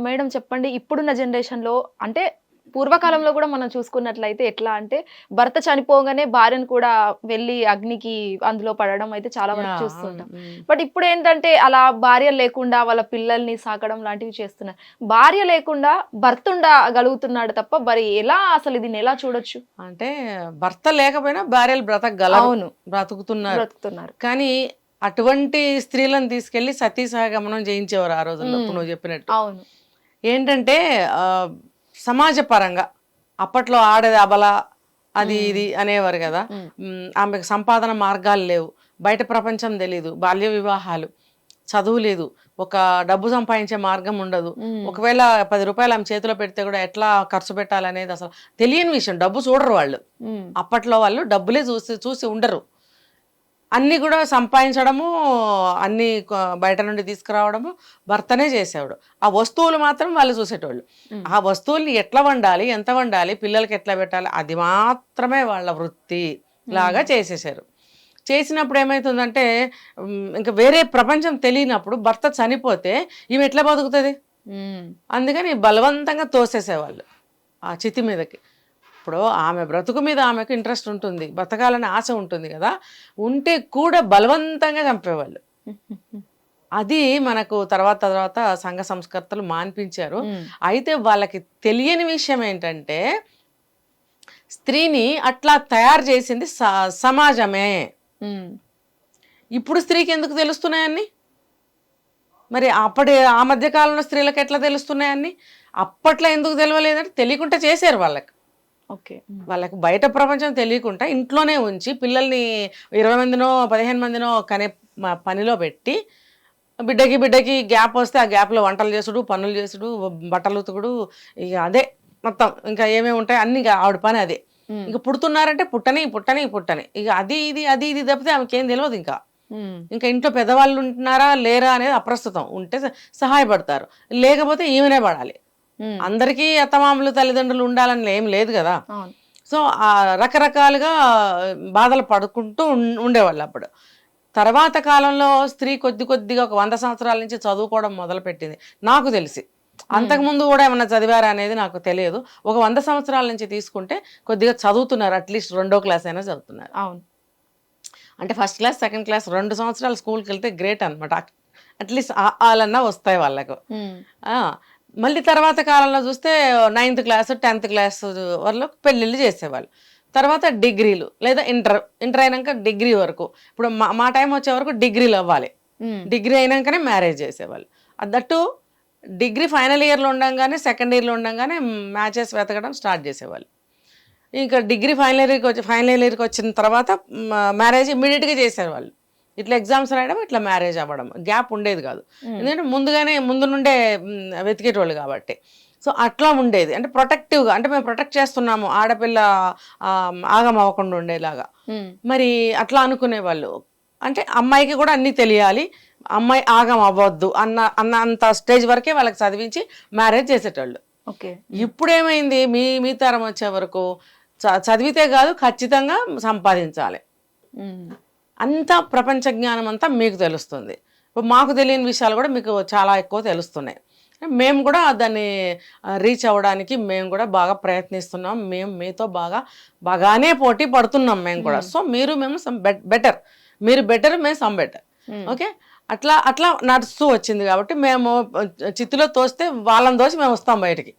Madam చెప్పండి. ఇప్పుడున్న జనరేషన్‌లో అంటే పూర్వకాలంలో గూడా మనం చూసుకున్నట్లయితే ఎట్లా అంటే భర్త చనిపోగానే భార్యను కూడా వెళ్లి అగ్నికి అందులో పడడం అయితే చాలా వరకు యాహ్! అవును. చూస్తుంటాం. హ్మ్. బట్ ఇప్పుడేంటంటే అలా భార్య లేకుండా వాళ్ళ పిల్లల్ని సాకడం లాంటివి చేస్తున్నారు. భార్య లేకుండా భర్త ఉండగలుగుతున్నాడు తప్ప మరి ఎలా అసలు దీన్నెలా చూడొచ్చు? అంటే భర్త లేకపోయినా భార్యలు బ్రతకగలరు. అవును. బ్రతుకుతున్నారు. బ్రతుకుతున్నారు. కానీ అటువంటి స్త్రీలను తీసుకెళ్ళి సతీ సహగమనం చేయించేవారు ఆ రోజుల్లో. హ్మ్. ఇప్పుడు నువ్వు చెప్పినట్టు. అవును. ఏంటంటే సమాజ పరంగా అప్పట్లో ఆడది అబల అది హ్మ్. ఇది అనేవారు కదా. హ్మ్. ఆమెకు సంపాదన మార్గాలు లేవు, బయట ప్రపంచం తెలీదు, బాల్య వివాహాలు, చదువు లేదు, ఒక డబ్బు సంపాదించే మార్గం ఉండదు. హ్మ్. ఒకవేళ 10 రూపాయలు ఆమె చేతిలో పెడితే కూడా ఎట్లా ఖర్చు పెట్టాలనేది అసలు తెలియని విషయం. డబ్బు చూడరు వాళ్ళు. హ్మ్. అప్పట్లో వాళ్ళు డబ్బులే చూసి చూసి ఉండరు. అన్నీ కూడా సంపాదించడము, అన్నీ బయట నుండి తీసుకురావడము భర్తనే చేసేవాడు. ఆ వస్తువులు మాత్రం వాళ్ళు చూసేటోళ్ళు. హ్మ్. ఆ వస్తువుల్ని ఎట్లా వండాలి, ఎంత వండాలి, పిల్లలకి ఎట్లా పెట్టాలి, అది మాత్రమే వాళ్ళ వృత్తి హ్మ్. లాగా చేసేసారు. చేసినప్పుడు ఏమవుతుందంటే ఇంక వేరే ప్రపంచం తెలియనప్పుడు భర్త చనిపోతే ఈమె ఎట్లా బతుకుతుంది? హ్మ్. అందుకని బలవంతంగా తోసేసేవాళ్ళు ఆ చితి మీదకి. ఇప్పుడు ఆమె బ్రతుకు మీద ఆమెకు ఇంట్రెస్ట్ ఉంటుంది, బ్రతకాలని ఆశ ఉంటుంది కదా, ఉంటే కూడా బలవంతంగా చంపేవాళ్ళు. అది మనకు తర్వాత తర్వాత సంఘ సంస్కర్తలు మాన్పించారు. హ్మ్. అయితే వాళ్ళకి తెలియని విషయం ఏంటంటే స్త్రీని అట్లా తయారు చేసింది సమాజమే. హ్మ్. ఇప్పుడు స్త్రీకి ఎందుకు తెలుస్తున్నాయన్ని? మరి ఆ మధ్య కాలంలో స్త్రీలకు ఎట్లా తెలుస్తున్నాయన్ని? అప్పట్లో ఎందుకు తెలవలేదంటే తెలియకుండా చేశారు వాళ్ళకి. ఓకే. హ్మ్. వాళ్ళకి బయట ప్రపంచం తెలియకుండా ఇంట్లోనే ఉంచి పిల్లల్ని 20 మందినో 15 మందినో కనే పనిలో పెట్టి బిడ్డకి గ్యాప్ వస్తే ఆ గ్యాప్లో వంటలు చేసుడు, పనులు చేసుడు, బట్టలు ఉతుకుడు, ఇక అదే మొత్తం. ఇంకా ఏమేమి ఉంటాయి అన్ని ఆవిడ పని అదే. హ్మ్. ఇంక పుడుతున్నారంటే పుట్టని ఇక అది ఇది తప్పితే ఆమెకేం తెలియదు. ఇంకా హ్మ్. ఇంకా ఇంట్లో పెద్దవాళ్ళు ఉంటున్నారా లేరా అనేది అప్రస్తుతం. ఉంటే సహాయపడతారు, లేకపోతే ఈమెనే పడాలి. హ్మ్. అందరికీ అత్తమామలు తల్లిదండ్రులు ఉండాలని ఏం లేదు కదా. అవును. సో రకరకాలుగా బాధలు పడుకుంటూ ఉండేవాళ్ళు అప్పుడు. తర్వాత కాలంలో స్త్రీ కొద్దిగా ఒక 100 సంవత్సరాల నుంచి చదువుకోవడం మొదలుపెట్టింది నాకు తెలిసి. హ్మ్. అంతకుముందు కూడా ఏమన్నా చదివారా అనేది నాకు తెలియదు. ఒక 100 సంవత్సరాల నుంచి తీసుకుంటే కొద్దిగా చదువుతున్నారు. అట్లీస్ట్ రెండో క్లాస్ అయినా చదువుతున్నారు. అవును. అంటే ఫస్ట్ క్లాస్, సెకండ్ క్లాస్ 2 సంవత్సరాలు స్కూల్కి వెళ్తే గ్రేట్ అనమాట. అట్లీస్ట్ ఆలన్నా వస్తాయి వాళ్ళకు. హ్మ్. ఆ! మళ్ళీ తర్వాత కాలంలో చూస్తే 9థ్ క్లాస్, 10థ్ క్లాస్ వాళ్ళకు పెళ్ళిళ్ళు చేసేవాళ్ళు. తర్వాత డిగ్రీలు లేదా ఇంటర్ అయినాక డిగ్రీ వరకు. ఇప్పుడు మా టైం వచ్చే వరకు డిగ్రీలు అవ్వాలి. హ్మ్. డిగ్రీ అయినాకనే మ్యారేజ్ చేసేవాళ్ళు. దట్టు డిగ్రీ ఫైనల్ ఇయర్‌లో ఉండంగానే, సెకండ్ ఇయర్‌లో ఉండంగానే మ్యాచెస్ వెతకడం స్టార్ట్ చేసేవాళ్ళు. ఇంకా డిగ్రీ ఫైనల్ ఇయర్‌కి వచ్చిన తర్వాత మ్యారేజ్ ఇమ్మీడియేట్‌గా చేశారు వాళ్ళు. ఇట్లా ఎగ్జామ్స్ రాయడం, ఇట్లా మ్యారేజ్ అవ్వడం. గ్యాప్ ఉండేది కాదు. హ్మ్. ఎందుకంటే ముందు నుండే వెతికేటోళ్ళు కాబట్టి. సో, అట్లా ఉండేది. అంటే ప్రొటెక్టివ్‌గా, అంటే మేము ప్రొటెక్ట్ చేస్తున్నాము ఆడపిల్ల ఆగం అవ్వకుండా ఉండేలాగా. హ్మ్. మరి అట్లా అనుకునేవాళ్ళు. అంటే అమ్మాయికి కూడా అన్నీ తెలియాలి, అమ్మాయి ఆగం అవ్వద్దు అన్నంత స్టేజ్ వరకే వాళ్ళకి చదివించి మ్యారేజ్ చేసేటోళ్ళు. ఓకే. హ్మ్. ఇప్పుడేమైంది, మీ తరం వచ్చే వరకు చదివితే కాదు, ఖచ్చితంగా సంపాదించాలి. హ్మ్. అంతా ప్రపంచ జ్ఞానం అంతా మీకు తెలుస్తుంది. ఇప్పుడు మాకు తెలియని విషయాలు కూడా మీకు చాలా ఎక్కువ తెలుస్తున్నాయి. మేము కూడా దాన్ని రీచ్ అవ్వడానికి మేము కూడా బాగా ప్రయత్నిస్తున్నాం. మేము మీతో బాగానే పోటీ పడుతున్నాం మేము కూడా. హ్మ్. సో మేము సమ్ బెటర్. మీరు బెటర్, మేము సమ్ బెటర్. హ్మ్. ఓకే. అట్లా అట్లా నడుస్తూ వచ్చింది కాబట్టి మేము చిత్తులో తోస్తే వాళ్ళని దోసి మేము వస్తాం బయటికి.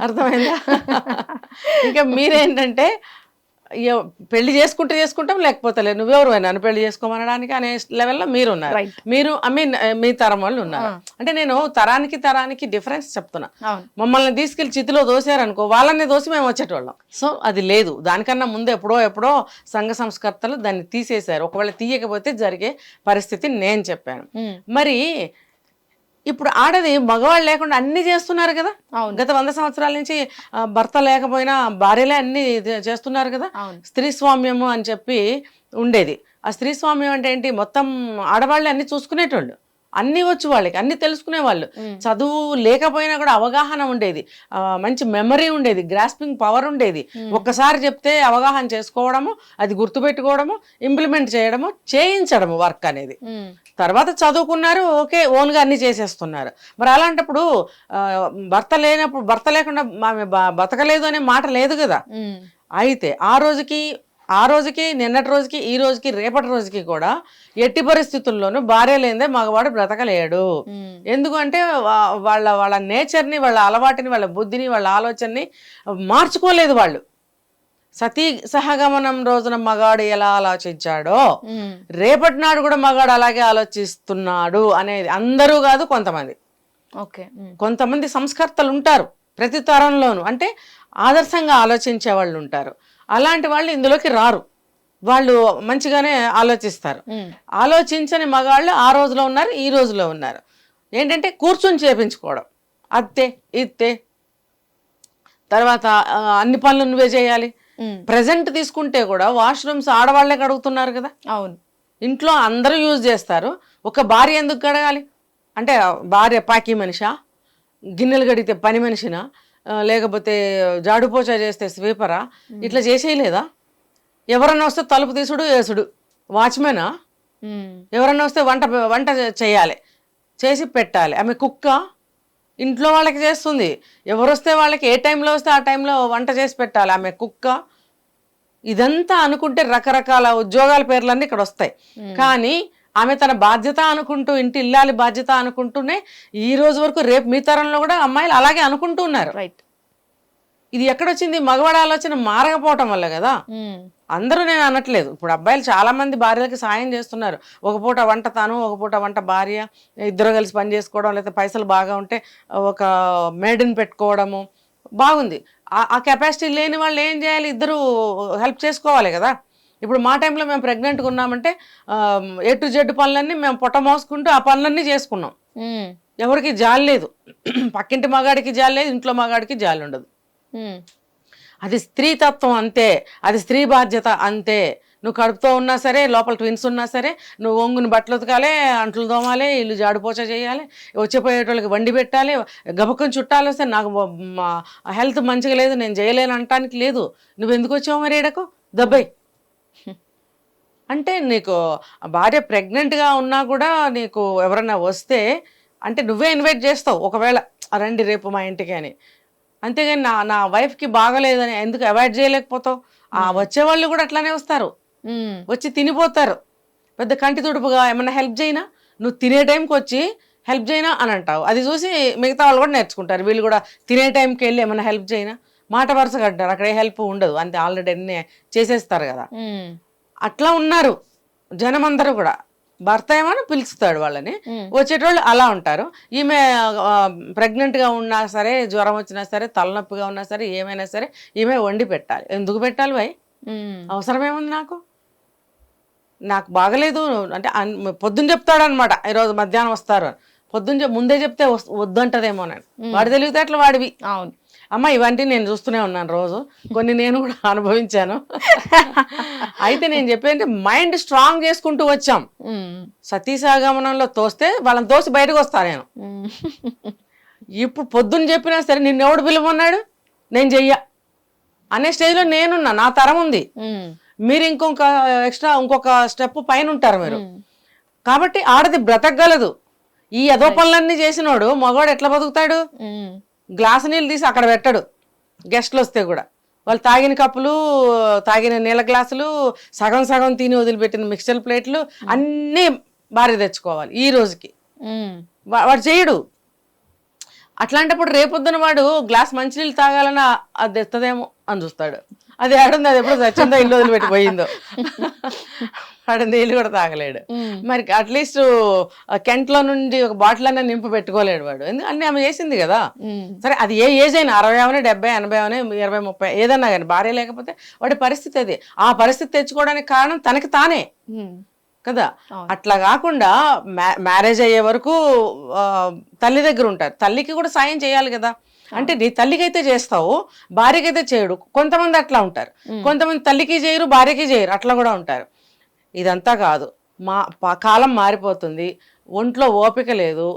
అర్థమైందా? ఇంకా మీరేంటంటే పెళ్లి చేసుకుంటాం, లేకపోతే లేదు. నువ్వెవరు నన్ను పెళ్లి చేసుకోమనడానికి అనే లెవెల్లో మీరున్నారు. రైట్. మీరు ఐ మీన్ మీ తరం వాళ్ళు ఆ! ఉన్నారు. అంటే నేను తరానికి డిఫరెన్స్ చెప్తున్నా. అవును. మమ్మల్ని తీసుకెళ్లి చితిలో దోశారనుకో, వాళ్ళని దోసి మేము వచ్చేటోళ్ళం. సో అది లేదు. దానికన్నా ముందు ఎప్పుడో సంఘ సంస్కర్తలు దాన్ని తీసేశారు. ఒకవేళ తీయకపోతే జరిగే పరిస్థితి నేను చెప్పాను. హ్మ్. మరి ఇప్పుడు ఆడది మగవాళ్ళు లేకుండా అన్ని చేస్తున్నారు కదా. అవును. గత 100 సంవత్సరాల నుంచి భర్త లేకపోయినా భార్యలే అన్ని చేస్తున్నారు కదా. అవును. స్త్రీ స్వామ్యము అని చెప్పి ఉండేది. ఆ స్త్రీ స్వామ్యం అంటే ఏంటి? మొత్తం ఆడవాళ్ళే అన్ని చూసుకునేటోళ్ళు. అన్నీ వచ్చు వాళ్ళకి, అన్నీ తెలుసుకునే వాళ్ళు. చదువు లేకపోయినా కూడా అవగాహన ఉండేది, మంచి మెమరీ ఉండేది, గ్రాస్పింగ్ పవర్ ఉండేది. ఒక్కసారి చెప్తే అవగాహన చేసుకోవడము, అది గుర్తుపెట్టుకోవడము, ఇంప్లిమెంట్ చేయడము, చేయించడము వర్క్ అనేది. తర్వాత చదువుకున్నారు, ఓకే, ఓన్గా అన్ని చేసేస్తున్నారు. మరి అలాంటప్పుడు భర్త లేకుండా ఆమె బతకలేదు అనే మాట లేదు కదా. అయితే ఆ రోజుకి నిన్నటి రోజుకి ఈ రోజుకి రేపటి రోజుకి కూడా ఎట్టి పరిస్థితుల్లోనూ భార్య లేనిదే మగవాడు బ్రతకలేడు. ఎందుకంటే వాళ్ళ నేచర్ని, వాళ్ళ అలవాటుని, వాళ్ళ బుద్ధిని, వాళ్ళ ఆలోచనని మార్చుకోలేదు వాళ్ళు. సతీ సహగమనం రోజున మగాడు ఎలా ఆలోచించాడో రేపటి నాడు కూడా మగాడు అలాగే ఆలోచిస్తున్నాడు అనేది అందరూ కాదు, కొంతమంది. కొంతమంది సంస్కర్తలు ఉంటారు ప్రతి తరంలోనూ, అంటే ఆదర్శంగా ఆలోచించే వాళ్ళు ఉంటారు. అలాంటి వాళ్ళు ఇందులోకి రారు, వాళ్ళు మంచిగానే ఆలోచిస్తారు. ఆలోచించని మగాళ్ళు ఆ రోజులో ఉన్నారు, ఈ రోజులో ఉన్నారు. ఏంటంటే కూర్చొని చేపించుకోవడం, అత్తే ఇత్తే, తర్వాత అన్ని పనులు నువ్వే చేయాలి. ప్రజెంట్ తీసుకుంటే కూడా వాష్రూమ్స్ ఆడవాళ్లే కడుగుతున్నారు కదా. అవును, ఇంట్లో అందరూ యూజ్ చేస్తారు, ఒక భార్య ఎందుకు కడగాలి? అంటే భార్య పాకి మనిషా, గిన్నెలు కడిగితే పని మనిషినా, లేకపోతే జాడుపోచ చేస్తే స్వీపరా, ఇట్లా చేసేయలేదా? ఎవరన్నా వస్తే తలుపు తీసుడు వేసుడు వాచ్మెనా? ఎవరన్నా వస్తే వంట చేయాలి, చేసి పెట్టాలి. ఆమె కుక్క, ఇంట్లో వాళ్ళకి చేస్తుంది. ఎవరు వస్తే వాళ్ళకి ఏ టైంలో వస్తే ఆ టైంలో వంట చేసి పెట్టాలి, ఆమె కుక్క. ఇదంతా అనుకుంటే రకరకాల ఉద్యోగాల పేర్లన్నీ ఇక్కడ వస్తాయి. కానీ ఆమె తన బాధ్యత అనుకుంటూ, ఇంటి ఇల్లాలి బాధ్యత అనుకుంటూనే ఈ రోజు వరకు, రేపు మీ తరంలో కూడా అమ్మాయిలు అలాగే అనుకుంటూ ఉన్నారు. రైట్. ఇది ఎక్కడొచ్చింది? మగవాడి ఆలోచన మారకపోవటం వల్ల కదా. అందరూ నేను అనట్లేదు, ఇప్పుడు అబ్బాయిలు చాలా మంది భార్యలకి సాయం చేస్తున్నారు. ఒక పూట వంట తాను, ఒక పూట వంట భార్య, ఇద్దరు కలిసి పని చేసుకోవడం, లేకపోతే పైసలు బాగా ఉంటే ఒక మేడ్ని పెట్టుకోవడము బాగుంది. ఆ కెపాసిటీ లేని వాళ్ళు ఏం చేయాలి? ఇద్దరు హెల్ప్ చేసుకోవాలి కదా. ఇప్పుడు మా టైంలో మేము ప్రెగ్నెంట్గా ఉన్నామంటే A to Z పనులన్నీ మేము పొట్ట మోసుకుంటూ ఆ పనులన్నీ చేసుకున్నాం. ఎవరికి జాలి లేదు, పక్కింటి మగాడికి జాలి లేదు, ఇంట్లో మగాడికి జాలి ఉండదు. అది స్త్రీ తత్వం అంతే, అది స్త్రీ బాధ్యత అంతే. నువ్వు కడుపుతో ఉన్నా సరే, లోపల ట్విన్స్ ఉన్నా సరే, నువ్వు ఒంగుని బట్టలు ఉతకాలి, అంట్లు తోమాలి, ఇల్లు జాడుపోచ చేయాలి, వచ్చిపోయేటోళ్ళకి వండి పెట్టాలి. గబుక్కుని చుట్టాలు వస్తే నాకు హెల్త్ మంచిగా లేదు, నేను చేయలేను అనటానికి లేదు. నువ్వు ఎందుకు వచ్చావు మరి ఈడకు దెబ్బై? అంటే నీకు భార్య ప్రెగ్నెంట్గా ఉన్నా కూడా నీకు ఎవరన్నా వస్తే అంటే నువ్వే ఇన్వైట్ చేస్తావు, ఒకవేళ రండి రేపు మా ఇంటికి అని. అంతేగాని నా వైఫ్కి బాగలేదని ఎందుకు అవాయిడ్ చేయలేకపోతావు? వచ్చేవాళ్ళు కూడా అట్లానే వస్తారు, వచ్చి తినిపోతారు. పెద్ద కంటి తుడుపుగా ఏమన్నా హెల్ప్ చేయనా, నువ్వు తినే టైంకి వచ్చి హెల్ప్ చేయనా అని అంటావు. అది చూసి మిగతా వాళ్ళు కూడా నేర్చుకుంటారు, వీళ్ళు కూడా తినే టైంకి వెళ్ళి ఏమన్నా హెల్ప్ చేయనా, మాట వరుసగా అంటారు. అక్కడ ఏ హెల్ప్ ఉండదు, అంతే, ఆల్రెడీ అన్నీ చేసేస్తారు కదా. అట్లా ఉన్నారు జనమందరూ కూడా. భర్త ఏమని పిలుస్తాడు వాళ్ళని, వచ్చేటోళ్ళు అలా ఉంటారు. ఈమె ప్రెగ్నెంట్గా ఉన్నా సరే, జ్వరం వచ్చినా సరే, తలనొప్పిగా ఉన్నా సరే, ఏమైనా సరే ఈమె వండి పెట్టాలి. ఎందుకు పెట్టాలి భయ్? అవసరం ఏముంది? నాకు బాగలేదు అంటే పొద్దున్న చెప్తాడనమాట, ఈరోజు మధ్యాహ్నం వస్తారు అని. పొద్దున్న ముందే చెప్తే వద్దంటదేమోనని. వాడి తెలివితేటలు వాడివి. అవును అమ్మ, ఇవన్నీ నేను చూస్తూనే ఉన్నాను రోజు, కొన్ని నేను కూడా అనుభవించాను. అయితే నేను చెప్పేది మైండ్ స్ట్రాంగ్ చేసుకుంటూ వచ్చాం. సతీసాగమనంలో తోస్తే వాళ్ళని తోసి బయటకు వస్తాను నేను. ఇప్పుడు పొద్దున్న చెప్పినా సరే, నిన్నెవడు పిలువన్నాడు, నేను చెయ్య అనే స్టేజ్లో నేనున్నా. నా తరం ఉంది, మీరు ఇంకొక స్టెప్ పైన ఉంటారు మీరు. కాబట్టి ఆడది బ్రతకగలదు. ఈ అదో పనులన్నీ చేసినోడు మగవాడు ఎట్లా బతుకుతాడు? గ్లాసు నీళ్ళు తీసి అక్కడ పెట్టడు. గెస్ట్లు వస్తే కూడా వాళ్ళు తాగిన కప్పులు, తాగిన నీళ్ళ గ్లాసులు, సగం సగం తిని వదిలిపెట్టిన మిక్చర్ ప్లేట్లు అన్నీ భార్య తెచ్చుకోవాలి ఈ రోజుకి. వాడు చేయడు. అట్లాంటప్పుడు రేపొద్దున వాడు గ్లాస్ మంచినీళ్ళు తాగాలన్నా అది ఎత్తదేమో అని చూస్తాడు. అది ఏడుంది, అది ఎప్పుడు చచ్చిందో, ఇల్లు వదిలిపెట్టిపోయిందో, వాడు నీళ్ళు కూడా తాగలేడు. మరి అట్లీస్ట్ కెంట్లో నుండి ఒక బాటిల్ అన్నా నింపు పెట్టుకోలేడు వాడు, ఎందుకంటే ఆమె చేసింది కదా. సరే, అది ఏ ఏజ్ అయినా, 60 అవనే, 70, 80 అవనే, 20, 30 ఏదన్నా కానీ, భార్య లేకపోతే వాడి పరిస్థితి అది. ఆ పరిస్థితి తెచ్చుకోవడానికి కారణం తనకి తానే కదా. అట్లా కాకుండా మ్యారేజ్ అయ్యే వరకు తల్లి దగ్గర ఉంటారు. తల్లికి కూడా సాయం చేయాలి కదా. అంటే నీ తల్లికైతే చేస్తావు, భార్యకైతే చేయడు. కొంతమంది అట్లా ఉంటారు, కొంతమంది తల్లికి చేయరు, భార్యకి చేయరు, అట్లా కూడా ఉంటారు. ఇదంతా కాదు. కాలం మారిపోతుంది, ఒంట్లో ఓపిక లేదు,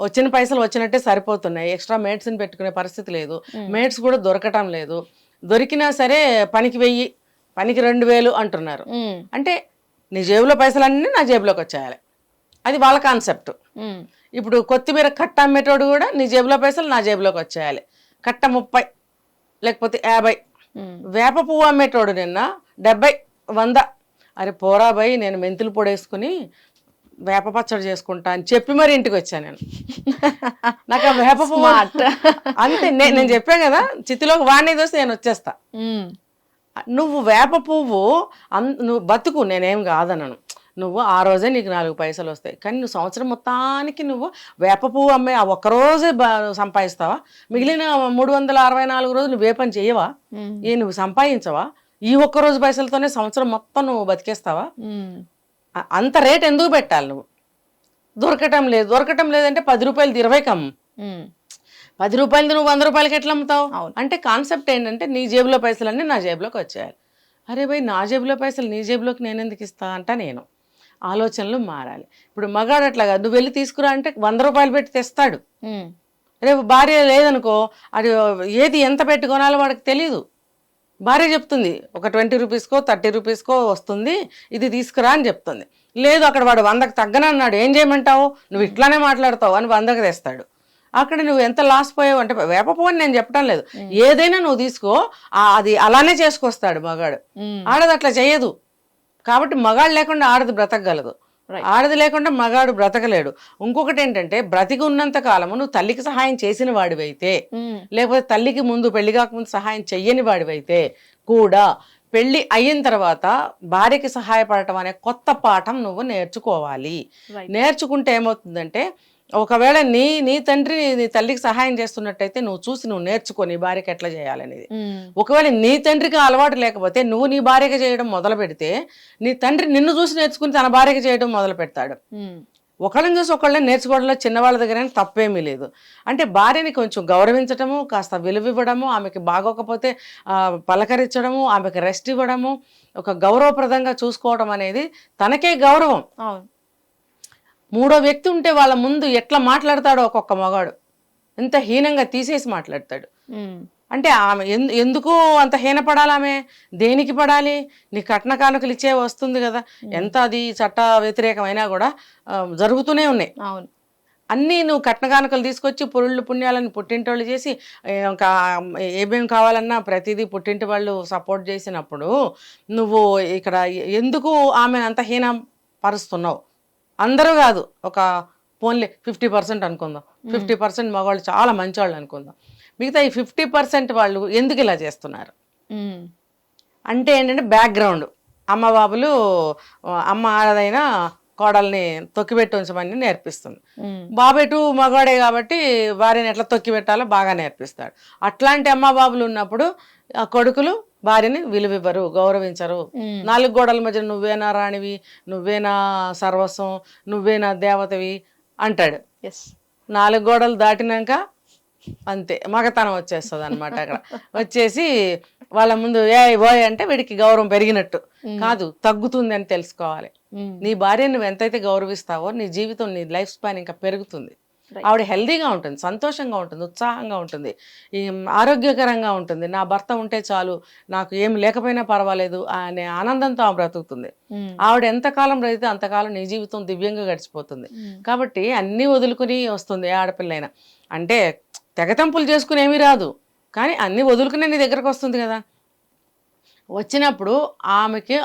వచ్చిన పైసలు వచ్చినట్టే సరిపోతున్నాయి, ఎక్స్ట్రా మేడ్స్ని పెట్టుకునే పరిస్థితి లేదు, మేడ్స్ కూడా దొరకటం లేదు, దొరికినా సరే పనికి 1000 పనికి 2000 అంటున్నారు. అంటే నీ జేబులో పైసలన్నీ నా జేబులోకి వచ్చేయాలి, అది వాళ్ళ కాన్సెప్ట్. ఇప్పుడు కొత్తిమీర కట్ట అమ్మేటోడు కూడా నీ జేబులో పైసలు నా జేబులోకి వచ్చేయాలి, కట్ట 30 లేకపోతే 50. వేప పువ్వు అమ్మేటోడు నిన్న 70, 100. అరే పోరా భయ్, నేను మెంతులు పొడేసుకుని వేప పచ్చడి చేసుకుంటా అని చెప్పి మరి ఇంటికి వచ్చాను నేను. నాకు ఆ వేప పువ్వు అంతే, నేను చెప్పాను కదా, చితిలోకి వాడిని దోసి నేను వచ్చేస్తా. నువ్వు వేప పువ్వు నువ్వు బతుకు, నేనేం కాదనను, నువ్వు ఆ రోజే నీకు 4 పైసలు వస్తాయి, కానీ నువ్వు సంవత్సరం మొత్తానికి నువ్వు వేప పువ్వు అమ్మే ఆ ఒక్కరోజే సంపాదిస్తావా? మిగిలిన 364 రోజులు నువ్వు ఏ పని చేయవా? నువ్వు సంపాదించవా? ఈ ఒక్కరోజు పైసలతోనే సంవత్సరం మొత్తం నువ్వు బతికేస్తావా? అంత రేట్ ఎందుకు పెట్టాలి? నువ్వు దొరకటం లేదంటే 10 రూపాయలు 20కి అమ్ము. 10 రూపాయలు నువ్వు 100 రూపాయలకి ఎట్లా అమ్ముతావు? అంటే కాన్సెప్ట్ ఏంటంటే నీ జేబులో పైసలన్నీ నా జేబులోకి వచ్చేయాలి. అరే భయ్, నా జేబులో పైసలు నీ జేబులోకి నేను ఎందుకు ఇస్తా అంట. నేను ఆలోచనలు మారాలి. ఇప్పుడు మగాడు అట్లాగా, నువ్వు వెళ్ళి తీసుకురా అంటే 100 రూపాయలు పెట్టి తెస్తాడు. రేపు భార్య లేదనుకో, అది ఏది ఎంత పెట్టి కొనాలో వాడికి తెలీదు. భార్య చెప్తుంది ఒక 20 రూపీస్కో 30 రూపీస్కో వస్తుంది, ఇది తీసుకురా అని చెప్తుంది. లేదు అక్కడ వాడు 100కి తగ్గనన్నాడు, ఏం చేయమంటావు, నువ్వు ఇట్లానే మాట్లాడతావు అని 100కి తెస్తాడు. అక్కడ నువ్వు ఎంత లాస్ పోయావు అంటే, వేప పువ్వు నేను చెప్పడం లేదు, ఏదైనా నువ్వు తీసుకో, అది అలానే చేసుకొస్తాడు మగాడు. ఆడది అట్లా చేయదు. కాబట్టి మగాడు లేకుండా ఆడది బ్రతకగలదు, ఆడది లేకుండా మగాడు బ్రతకలేడు. ఇంకొకటి ఏంటంటే, బ్రతికి ఉన్నంత కాలము నువ్వు తల్లికి సహాయం చేసిన వాడివైతే, లేకపోతే తల్లికి ముందు పెళ్లి కాకముందు సహాయం చెయ్యని వాడివైతే కూడా పెళ్లి అయిన తర్వాత భార్యకి సహాయపడటం అనే కొత్త పాఠం నువ్వు నేర్చుకోవాలి. నేర్చుకుంటే ఏమవుతుందంటే, ఒకవేళ నీ తండ్రి నీ తల్లికి సహాయం చేస్తున్నట్టయితే నువ్వు చూసి నువ్వు నేర్చుకో నీ భార్యకి ఎట్లా చేయాలనేది. ఒకవేళ నీ తండ్రికి అలవాటు లేకపోతే నువ్వు నీ భార్యకి చేయడం మొదలు పెడితే, నీ తండ్రి నిన్ను చూసి నేర్చుకుని తన భార్యకి చేయడం మొదలు పెడతాడు. ఒకళ్ళని చూసి ఒకళ్ళని నేర్చుకోవడంలో చిన్నవాళ్ళ దగ్గర తప్పేమీ లేదు. అంటే భార్యని కొంచెం గౌరవించడము, కాస్త విలువ ఇవ్వడము, ఆమెకి బాగోకపోతే పలకరించడము, ఆమెకి రెస్ట్ ఇవ్వడము, ఒక గౌరవప్రదంగా చూసుకోవడం అనేది తనకే గౌరవం. మూడో వ్యక్తి ఉంటే వాళ్ళ ముందు ఎట్లా మాట్లాడతాడో ఒక్కొక్క మగాడు, ఎంత హీనంగా తీసేసి మాట్లాడతాడు. అంటే ఆమె ఎందుకు అంత హీనపడాలి? ఆమె దేనికి పడాలి? నీ కట్న కానుకలు ఇచ్చే వస్తుంది కదా, ఎంత అది చట్ట వ్యతిరేకమైనా కూడా జరుగుతూనే ఉన్నాయి. అన్నీ నువ్వు కట్న కానుకలు తీసుకొచ్చి పురుళ్ళు పుణ్యాలను పుట్టింటోళ్ళు చేసి, ఇంకా ఏమేమి కావాలన్నా ప్రతిదీ పుట్టింటి వాళ్ళు సపోర్ట్ చేసినప్పుడు నువ్వు ఇక్కడ ఎందుకు ఆమెను అంత హీనం పరుస్తున్నావు? అందరూ కాదు, ఒక పోన్లే 50% అనుకుందాం, 50% మగవాళ్ళు చాలా మంచివాళ్ళు అనుకుందాం, మిగతా ఈ 50% వాళ్ళు ఎందుకు ఇలా చేస్తున్నారు అంటే ఏంటంటే, బ్యాక్గ్రౌండ్ అమ్మ బాబులు, అమ్మ ఆడదైనా కోడల్ని తొక్కిపెట్టి ఉంచమని నేర్పిస్తుంది. బాబెటు మగవాడే కాబట్టి భార్యని ఎట్లా తొక్కి పెట్టాలో బాగా నేర్పిస్తాడు. అట్లాంటి అమ్మ బాబులు ఉన్నప్పుడు ఆ కొడుకులు భార్యని విలువివ్వరు, గౌరవించరు. 4 గోడల మధ్య నువ్వేనా రాణివి, నువ్వేనా సర్వస్వం, నువ్వేనా దేవతవి అంటాడు. 4 గోడలు దాటినాక అంతే మగతనం వచ్చేస్తుంది అనమాట. అక్కడ వచ్చేసి వాళ్ళ ముందు ఓయ్ అంటే వీడికి గౌరవం పెరిగినట్టు కాదు, తగ్గుతుంది అని తెలుసుకోవాలి. నీ భార్యను నువ్వు ఎంతైతే గౌరవిస్తావో నీ జీవితం, నీ లైఫ్ స్పాన్ ఇంకా పెరుగుతుంది. ఆవిడ హెల్దీగా ఉంటుంది, సంతోషంగా ఉంటుంది, ఉత్సాహంగా ఉంటుంది, ఆరోగ్యకరంగా ఉంటుంది. నా భర్త ఉంటే చాలు, నాకు ఏం లేకపోయినా పర్వాలేదు అనే ఆనందంతో ఆమె బ్రతుకుతుంది. ఆవిడ ఎంతకాలం బ్రతికితే అంతకాలం నీ జీవితం దివ్యంగా గడిచిపోతుంది. కాబట్టి అన్నీ వదులుకుని వస్తుంది ఆడపిల్లైనా. అంటే తెగతంపులు చేసుకుని ఏమీ రాదు, కానీ అన్నీ వదులుకునే నీ దగ్గరకు వస్తుంది కదా. వచ్చినప్పుడు ఆమెకి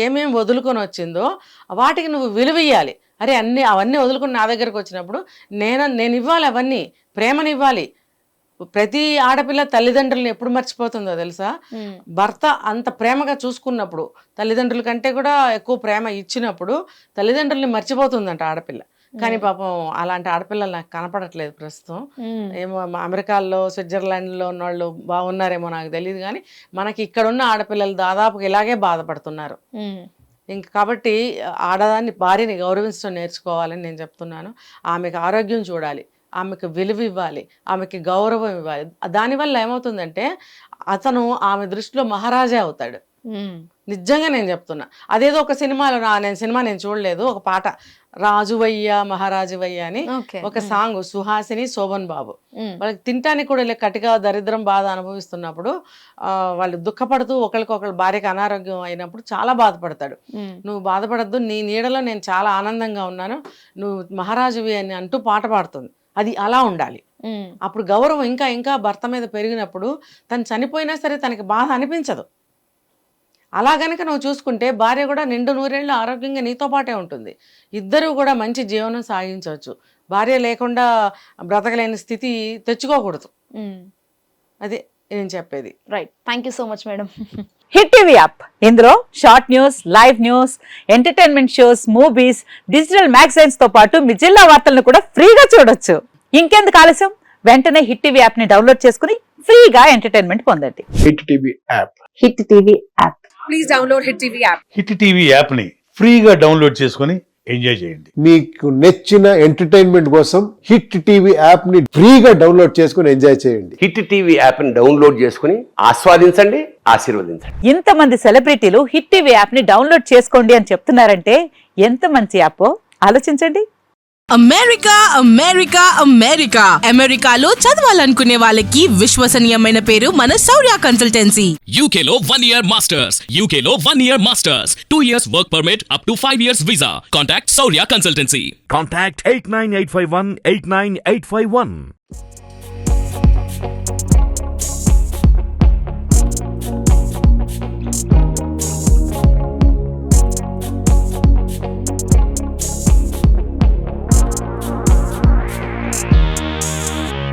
ఏమేమి వదులుకొని వచ్చిందో వాటికి నువ్వు విలువ ఇవ్వాలి. అరే అవన్నీ వదులుకుని నా దగ్గరకు వచ్చినప్పుడు నేను ఇవ్వాలి, అవన్నీ ప్రేమనివ్వాలి. ప్రతి ఆడపిల్ల తల్లిదండ్రులను ఎప్పుడు మర్చిపోతుందో తెలుసా? భర్త అంత ప్రేమగా చూసుకున్నప్పుడు, తల్లిదండ్రుల కంటే కూడా ఎక్కువ ప్రేమ ఇచ్చినప్పుడు తల్లిదండ్రుల్ని మర్చిపోతుందంట ఆడపిల్ల. కానీ పాపం అలాంటి ఆడపిల్లలు నాకు కనపడట్లేదు ప్రస్తుతం. ఏమో అమెరికాలో, స్విట్జర్లాండ్లో ఉన్న వాళ్ళు బాగున్నారేమో నాకు తెలియదు, కానీ మనకి ఇక్కడ ఉన్న ఆడపిల్లలు దాదాపుగా ఇలాగే బాధపడుతున్నారు. ఇంక కాబట్టి ఆడదాన్ని, భార్యని గౌరవించడం నేర్చుకోవాలని నేను చెప్తున్నాను. ఆమెకు ఆరోగ్యం చూడాలి, ఆమెకు విలువ ఇవ్వాలి, ఆమెకి గౌరవం ఇవ్వాలి. దానివల్ల ఏమవుతుందంటే అతను ఆమె దృష్టిలో మహారాజా అవుతాడు. నిజంగా నేను చెప్తున్నా. అదేదో ఒక సినిమాలో నేను చూడలేదు, ఒక పాట రాజువయ్య మహారాజువయ్య అని ఒక సాంగ్, సుహాసిని శోభన్ బాబు. వాళ్ళకి తినటానికి కూడా ఇలా కటిగా దరిద్రం బాధ అనుభవిస్తున్నప్పుడు వాళ్ళు దుఃఖపడుతూ ఒకరికొకరు, భార్యకి అనారోగ్యం అయినప్పుడు చాలా బాధపడతాడు. నువ్వు బాధపడద్దు, నీ నీడలో నేను చాలా ఆనందంగా ఉన్నాను, నువ్వు మహారాజువి అని అంటూ పాట పాడుతుంది. అది అలా ఉండాలి. అప్పుడు గౌరవం ఇంకా ఇంకా భర్త మీద పెరిగినప్పుడు తను చనిపోయినా సరే తనకి బాధ అనిపించదు. అలా గనక నువ్వు చూసుకుంటే భార్య కూడా నిండు నూరేళ్ళు ఆరోగ్యంగా నీతో పాటే ఉంటుంది. ఇద్దరూ కూడా మంచి జీవనం సాగించవచ్చు. భార్య లేకుండా బ్రతకలేని స్థితి తెచ్చుకోకూడదు. అదే నేను చెప్పేది. Right, thank you so much madam. Hit TV app, ఇందులో short news, live news, entertainment shows, movies, digital magazines తో పాటు మీ జిల్లా వార్తలను కూడా ఫ్రీగా చూడొచ్చు. ఇంకెందుకు ఆలస్యం, వెంటనే హిట్ టీవీ యాప్ ని డౌన్లోడ్ చేసుకుని ఫ్రీగా ఎంటర్టైన్మెంట్ పొందండి. Hit TV app. Hit TV app. Please download hit TV app. Hit TV యాప్ని ఫ్రీగా డౌన్లోడ్ చేసుకొని ఎంజాయ్ చేయండి. మీకు నచ్చిన ఎంటర్టైన్మెంట్ కోసం హిట్ టీవీ యాప్ ని ఫ్రీగా డౌన్లోడ్ చేసుకొని ఎంజాయ్ చేయండి. హిట్ టీవీ యాప్ని డౌన్లోడ్ చేసుకుని ఆస్వాదించండి, ఆశీర్వదించండి. ఇంతమంది సెలబ్రిటీలు హిట్ టీవీ యాప్ ని డౌన్లోడ్ చేసుకోండి అని చెప్తున్నారంటే ఎంత మంచి యాప్ ఆలోచించండి. అమెరికా అమెరికా అమెరికా అమెరికాలో చదవాలనుకునే వాళ్ళకి విశ్వసనీయమైన పేరు మన శౌర్య కన్సల్టెన్సీ. UK లో 1 year masters. UK లో 1 year masters. 2 years work permit up to 5 years visa. Contact Saurya Consultancy. Contact 89851 89851.